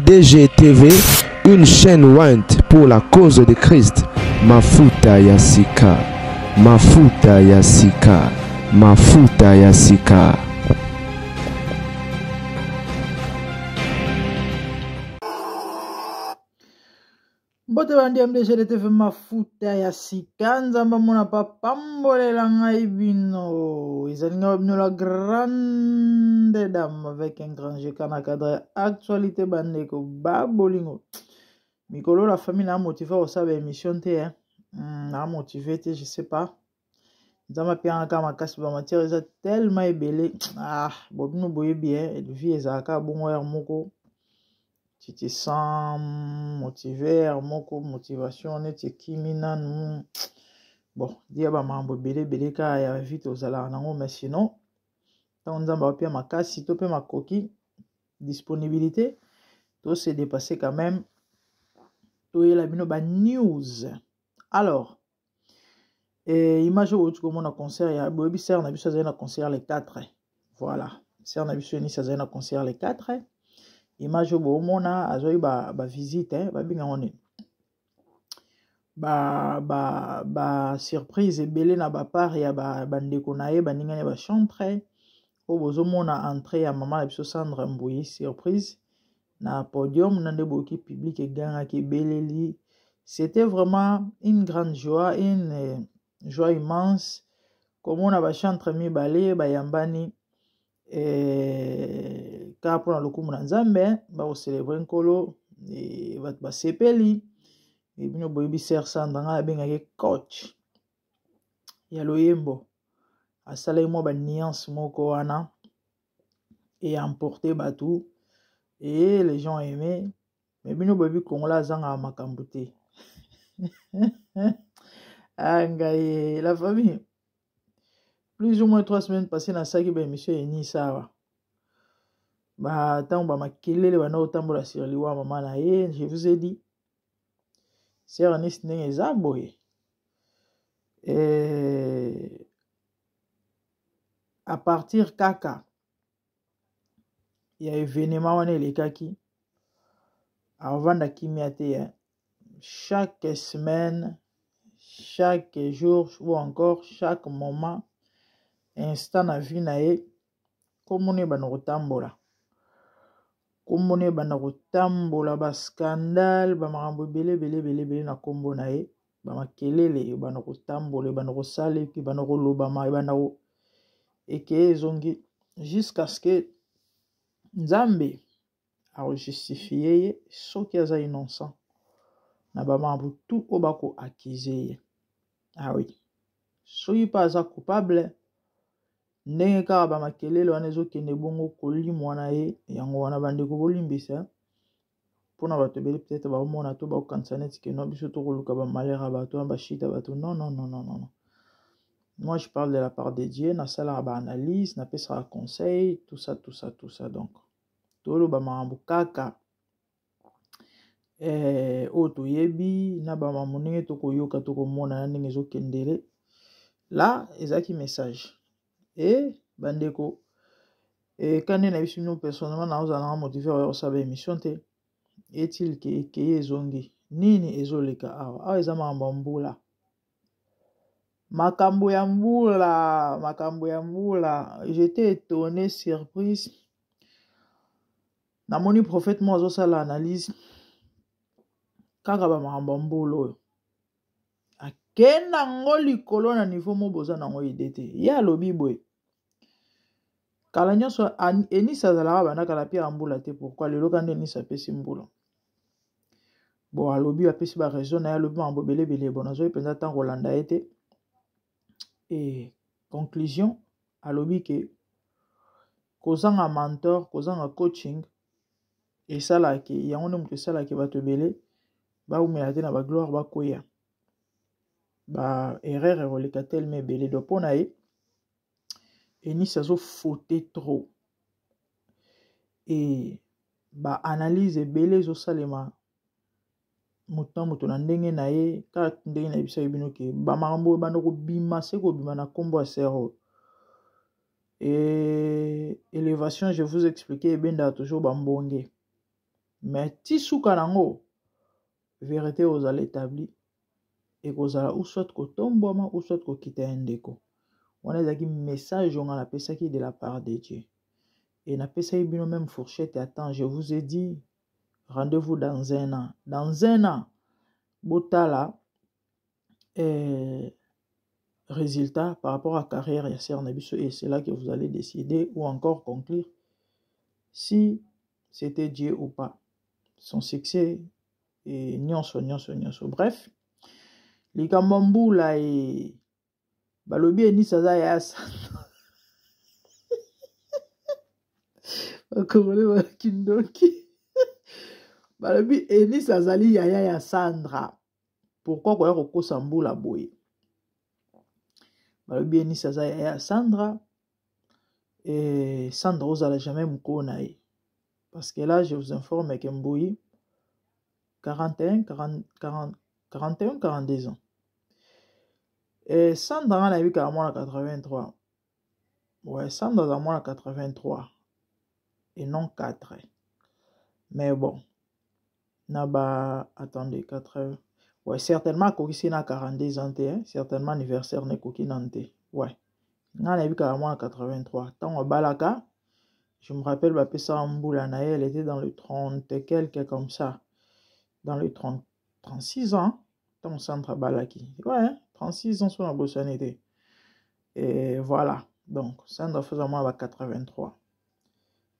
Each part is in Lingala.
DGTV, une chaîne Wint pour la cause de Christ. Mafuta Yasika, Mafuta Yasika, Mafuta Yasika. Bote bandi MDG TV Mafuta Yasika nzamba mona papambolela ngai bino. Izalinga bino la grande dame avec un grand G kana cadre actualité bandeko babolingo. Mikolo la famille n'a motivé au sabe émission te hein. N'a motivé te je sais pas. Nzamba pia nka makasi ba matière eza tellement ebele. Ah, bobino boye bien, et vie ezaka bongo ya moko. Tu te sens motivé, moko motivation neti kimina nou. Bon, dia ba mambo bele ka ya vite ozala nango mais sinon tant nzamba pia makasi to pe makoki disponibilité to se dépasser quand même. To yela bino ba news. Alors, image où tu commences à concert ya bobi ser na biso na concert les 4. Voilà, ser na biso ni ça na concert les 4. Image où mona azoi ba visite hein, ba binga ngone. Ba surprise belé na ba part ya ba ndeko na ye ba ningane ba chantre. O bozo mona entrée ya maman la biso Sandra Mbouyi surprise na podium na ndeboki public ganga ki beleli. C'était vraiment une grande joie, une joie immense. Comme on a ba chantre mi balé ba yambani ka pona lokumu na Nzambe ba o célébrer nkolo et ba sepeli et bino boyebi ser sandanga benga ke coach ya loyembo asala mo ba nuance moko wana et emporter batou et les gens aimaient mais bino boyebi kongola zanga makambo te. Angaye la famille plus ou moins 3 semaines passées na saki ba émission eni sawa ba tant ba makelele bana otambola sur liwa maman na ye. Je vous ai dit c'est un istné ezaboye et à partir kaka il y a événement wana elekaki avant da kimia te hein. Chaque semaine, chaque jour ou encore chaque moment instant na vie na ye komone bana kotambola komone bana kotambola ba scandale ba makambo belé na kombo na ye ba makelele bana kotambola bana kosala ki bana koloba ma bana ko eke zongi jusqu'à ce que Nzambe a justifié soki aza innocent na ba mambo tout obako accuser. Ah oui, soki pas aza coupable ndenge kaka ba makelele wana ezokende bongo kolimwa na ye yango wana bandeko bolimbisa mpona bato ebele peut-être baomona to bakokanisa neti ke no biso tokoluka ba malheur ya bato ba shita bato non. Moi je parle de la part de Dieu nasalaka ba analyse napesaka conseil tout ça donc toloba makambo kaka oyo toyebi na bamambo ndenge tokoyoka tokomona na ndenge ezokendele là ezalaki message et bandeko kande na biso bino personnellement naozala na motivé oyo osala émission te est-il que ekeye ezongi nini ezoleka awa eza makambo ya mbula j'étais étonné surprise namoni prophète mo azosala analyse kaka ba makambo ya mbula oyo akenda ngo likolo na niveau mo boza nango ide te ye alobi boye kala nyonso enisa azalaka bandakala pia ya mbula te pourquoi lelo kande enisa apesi mbula bon alobi apesi ba raison na ye alobi makambo belé bon azoi mpenza ntango kolanda ye te et conclusion alobi ke kozanga mentor kozanga coaching esalaki yango nde moto esalaki bato ebele baumela te na bagloire bakoya ba erreur ekoleka telema ebele do mpo na ye enisi azofaute trop et ba analyse ebele ezosalema moto na ndenge na ye kaka ndenge na yebisa bino ke bamakambo banda kobima se kobima na nkombo ya sero et élévation je vous expliquer ebendaka toujours bambonge mais ti suka nango vérité ozala établi et kozala ou soit kotombwama ou soit kokita ya ndeko wana ezalaki message onga napesaki de la part de Dieu et napesaki bino même fourchette à temps. Je vous ai dit rendez-vous dans un an. Dans un an botala résultat par rapport à carrière ya Sœur Nabiso et c'est là que vous allez décider ou encore conclure si c'était Dieu ou pas. Son succès et nyonso. Bref, likambo mbula e balobi Enisa za ya Sandra. Bakomole bakindoki. Balobi Enisa azali yaya ya Sandra. Pourquoi koya kokosa mbula boye? Balobi Enisa za yaya ya Sandra. Et Sandra ozala jamais mukona e. Parce que là, je vous informe que Mboui, 41, 42 ans. Et Sandra en a eu qu'à moi 83. Ouais, Sandra à moi 83. Et non 4. Mais bon. Naba, attendez, 80. Ouais, certainement, Kokisi n'a 42 ans. Certainement, anniversaire n'est Koki Nante. Ouais. On a eu qu'à moi 83. Tant au Balaka. Je me rappelle, elle était dans le 30 et quelques comme ça. Dans le 30, 36 ans. Dans le centre Balaki. Ouais, 36 ans sur la bossonité. Et voilà. Donc, Sandra faisait moi 83.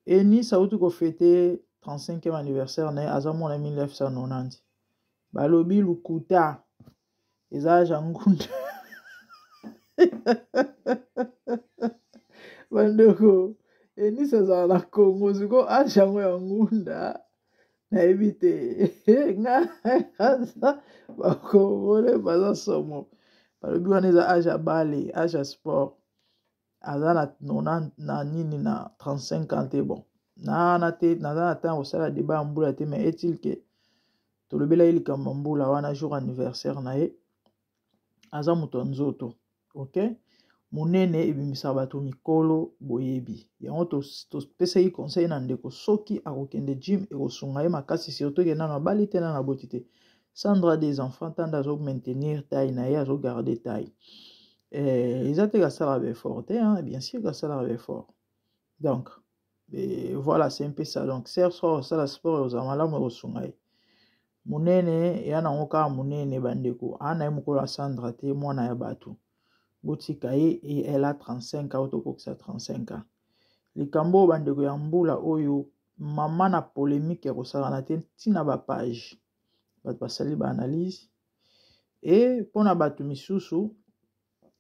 Et Nice a eu fêté 35e anniversaire, né à Zamon en 1990. Balobi Lukuta. Eza Jangunda. Bandeko. Et ni ça la Congo, ce qu'on a jamais en Ngunda, na évité. Nga, ça, bah, Congolais, bah, ça, somo. Par le but, on est à Aja Bali, Aja Sport. Azana, na nini, na 35 ans, t'es bon. Na attend, au sala débat en boula, mais est-il que, tout le bel il comme en boula, on a jour anniversaire, na e, Aza Mutonzoto, ok? Munene ebimisa bato mikolo boyebi yango topesa ye conseil na ndeko soki akokende gym ekosunga ye makasi surtout ke nano abali te na boti te Sandra des enfants tanda azo maintenir taille na ye azo garder taille eza te kasala befort te bien sûr kasala befort donc voilà c'est un peu ça donc ser so osala sport oza malamu ekosunga ye munene ya nango kaka munene bandeko ana ye mokolo ya Sandra te mwana ya bato Botika et elle a 35 ans, autocoxa 35 ans. Les cambo bandeko ya mbula oyo, maman na polémique ya kosala na te tina ba page. Bat basali ba analyse. Et pour na batu misusu,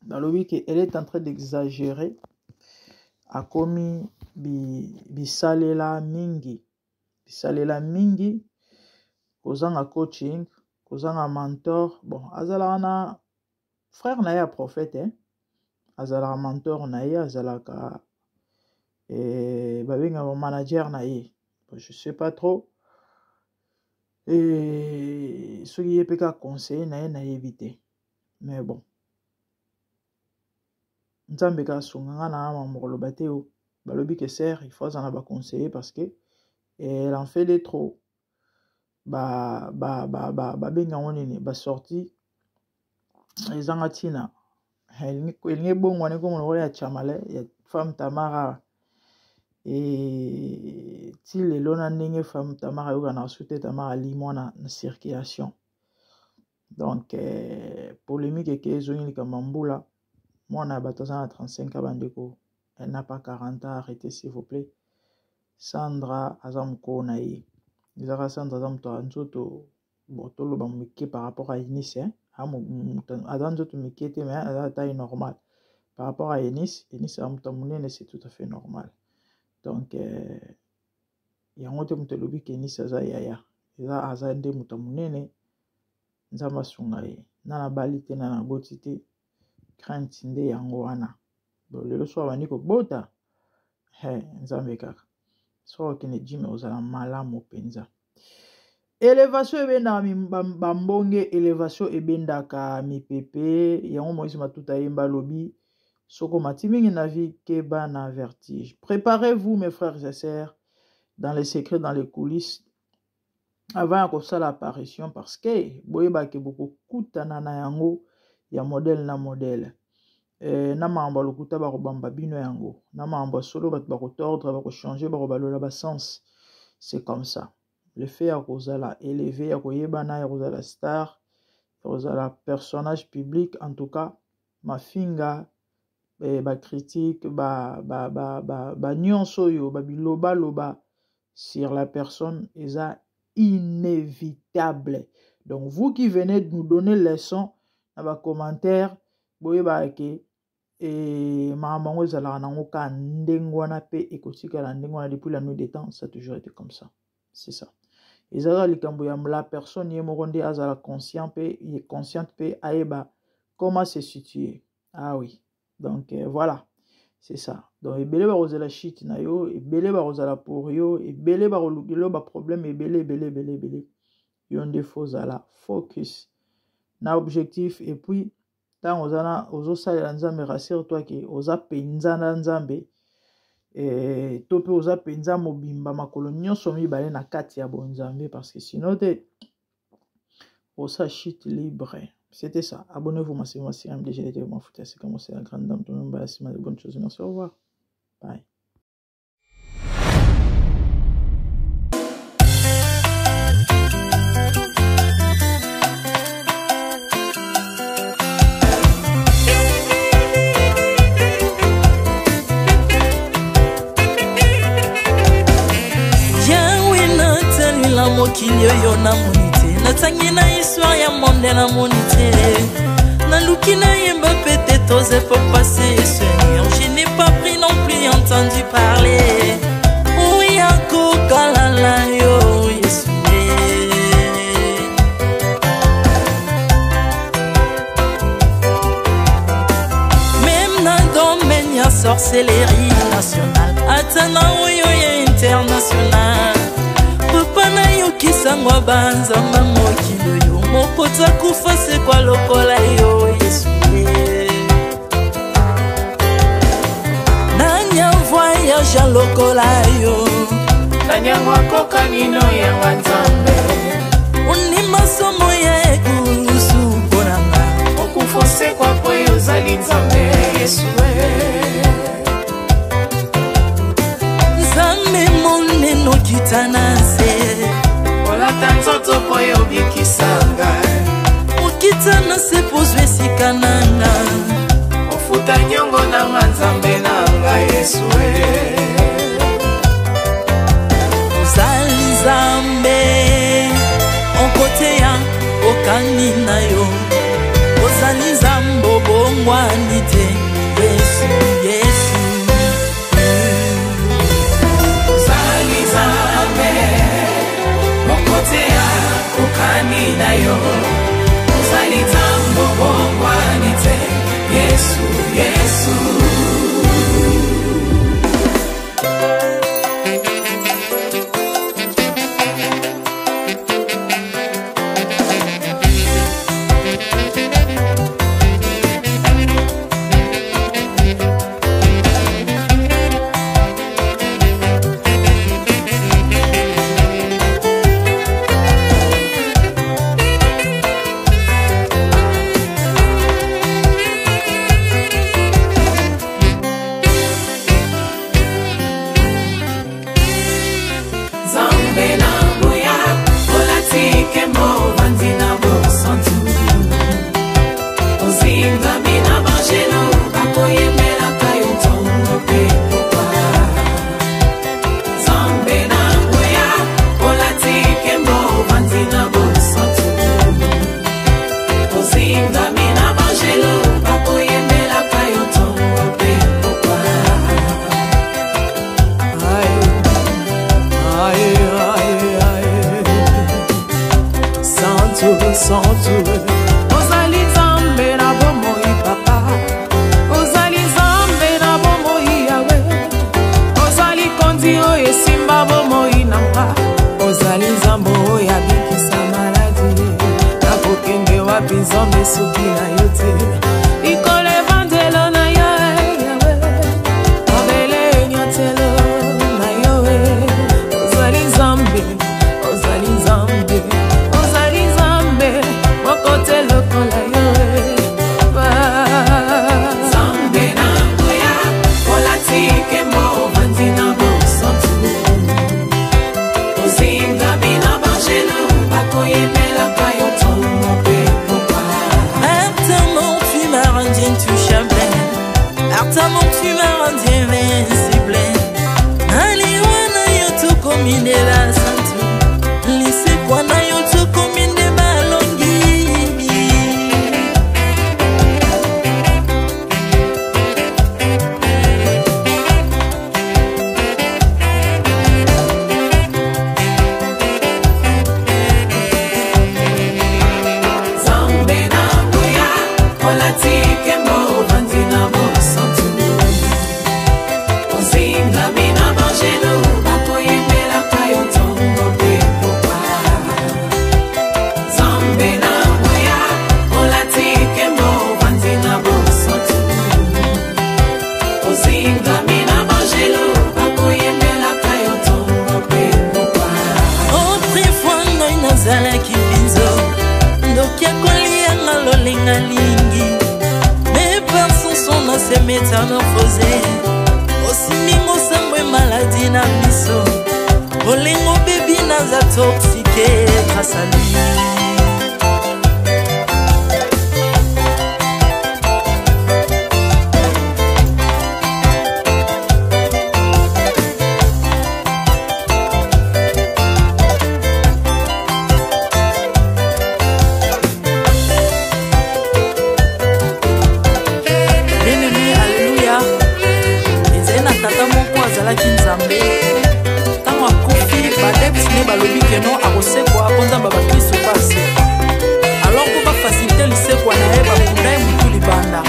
balobi que elle est en train d'exagérer. A komi bisalela mingi. Bisalela mingi. Kozanga coaching, kozanga mentor. Bon, azala na frère na ya prophète azala mentor na ye azala ka babenga manager na ye je sais pas trop et soki ye peka conseiller na ye na éviter mais bon nzambe ka sunganga na mamokolo bateo balobi que sert il faut azana ba conseiller parce que elle en fait de trop benga nini ba sorti ezanga tina elingi bongwane ko mono ya chamale ya femme Tamara et ti lelo na ndenge femme Tamara yoka na soute Tamara limwa na circulation donc polémique ke ezongi likamba mbula mwana bato na 35 ans bandeko elle n'a pas 40 ans arrêtez s'il vous plaît Sandra azamko na ye ezaka Sandra azamto nzoto botolo ba mike par rapport à Eunice Adam nzoto mike te mais à taille normale par rapport à Eunice a munene c'est tout à fait normal donc yango te mutu elobi ke Eunice aza yaya eza aza nde mutu munene nzambe asunga ye nana bali te nana boti te crainte nde yango wana lelo so abandi kobota nzambe kaka so okende gym ozala malamu mpenza élévation ebenda bambonge élévation ebendaka mipepe yango Moïse Matuta yemba lobi soko mati mingi na vie keba na vertige. Préparez-vous mes frères et sœurs dans les secrets, dans les coulisses avant que ça l'apparition parce que boyeba ke beaucoup kutana na yango ya modèle na modèle na mamba lokuta ba robamba bino yango na mamba solo ba ko tordre ba ko changer ba balola ba sens. C'est comme ça. Le fait à kozala élevé à koyeba na ya kozala star kozala personnage public en tout cas ma finga ba critique ba nyonso yo ba biloba loba sur la personne eza inévitable. Donc vous qui venez de nous donner leçon dans vos commentaires boyeba ke mamango ezala nango ka ndengwana pe ekotika la ndengwana depuis la nuit des temps, ça a toujours été comme ça. C'est ça. Ezala likambo ya la personne yemoronde azala conscient pe consciente pe aeba comment se situer. Ah oui. Donc voilà. C'est ça. Donc ebele ba kozala shit na yo, ebele ba kozala pour yo, ebele ba kolukilo ba problème ebele. Yon de faux ala focus na objectif et puis tant ozana ozosalela nzambe rassure-toi que oza penza na nzambe to pe oza penza mobimba makolo nyonso mibale na kati ya bonzambe parce que sinon te osa shit libre. C'était ça. Abonnez-vous massivement si MDG était vraiment foutu. C'est comme c'est la grande dame. Tout le monde va de bonnes choses. Merci. Au revoir. Bye. Mokili oyo na monite natangi na histoire ya monde na monite naluki na yemba pete toze pour passer Seigneur, je n'ai pas pris non plus entendu parler oui akokalala yo Yesu même na domaine ya sorcellerie nationale atana oyo ya international Papa yo kisangwa banzamba mokilo yo mokota kufa se kwa lokola yo Yesu Nanya voyage lokola yo Nanya wakoka nino ya wanzambe Uni masomo ya ekusu ponanga Okufa se kwa poyo zali nzambe Yesu Nzambe moneno kitanase Tanzoto poyo bikisanga Ukitana se pozwe sikananga Ofuta nyongo na nzambe nanga Yesu Ozali nzambe Onkote ya okani na yo Ozali nzambo bongwani te Yesu, Yesu Ozali nzambe Ukani na yo Uzali tambo bongwani te Yesu, Yesu Ozali nzambe na bomoi papa Ozali nzambe na bomoi yawe Ozali kondi oyo esimba bomoi nanga Ozali nzambe oyo abikisa maladi Nakokende wapi nzambe soki na yo te Ikole vandelo na yo yawe Mabele nyotelo na yo Ozali nzambe Se métamorphosé aussi mingo sambwe maladie na biso olingo baby naza toxiqué grâce à lui. Balobi que non akosekwa konzamba bakristo basekwa alors ko bafacilite lisekwa na ye bakunda ye mutu libanda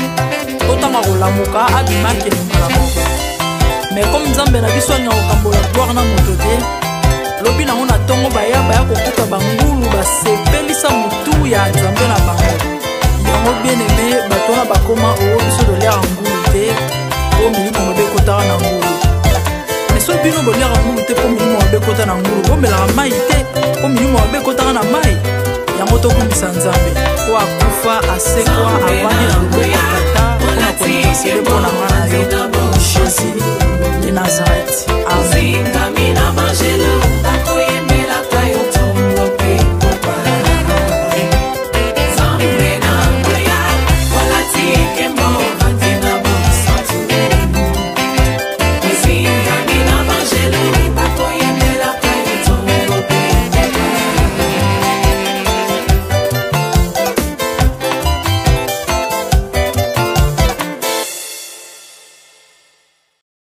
otanga kolamuka abimaki mbala moko mais comme nzambe na biso alinga kokambola gloire na moto te lobi nango na ntongo baya kokuta bangulu basepelisa mutu ya nzambe na bango yango bien aimé bato wana bakoma oyo biso toliaka ngulu te oyo milimo mabe ekotaka na ngulu so bino boliaka ngulu te po milimo mabe ekota na ngulu bomelaka mai te po milimo mabe ekotaka na mai yango tokumisa nzambe po akufa asekwa avandi na loboko ya tata mpona kolikasele mpo na nga na yo Jésus de Nazareth.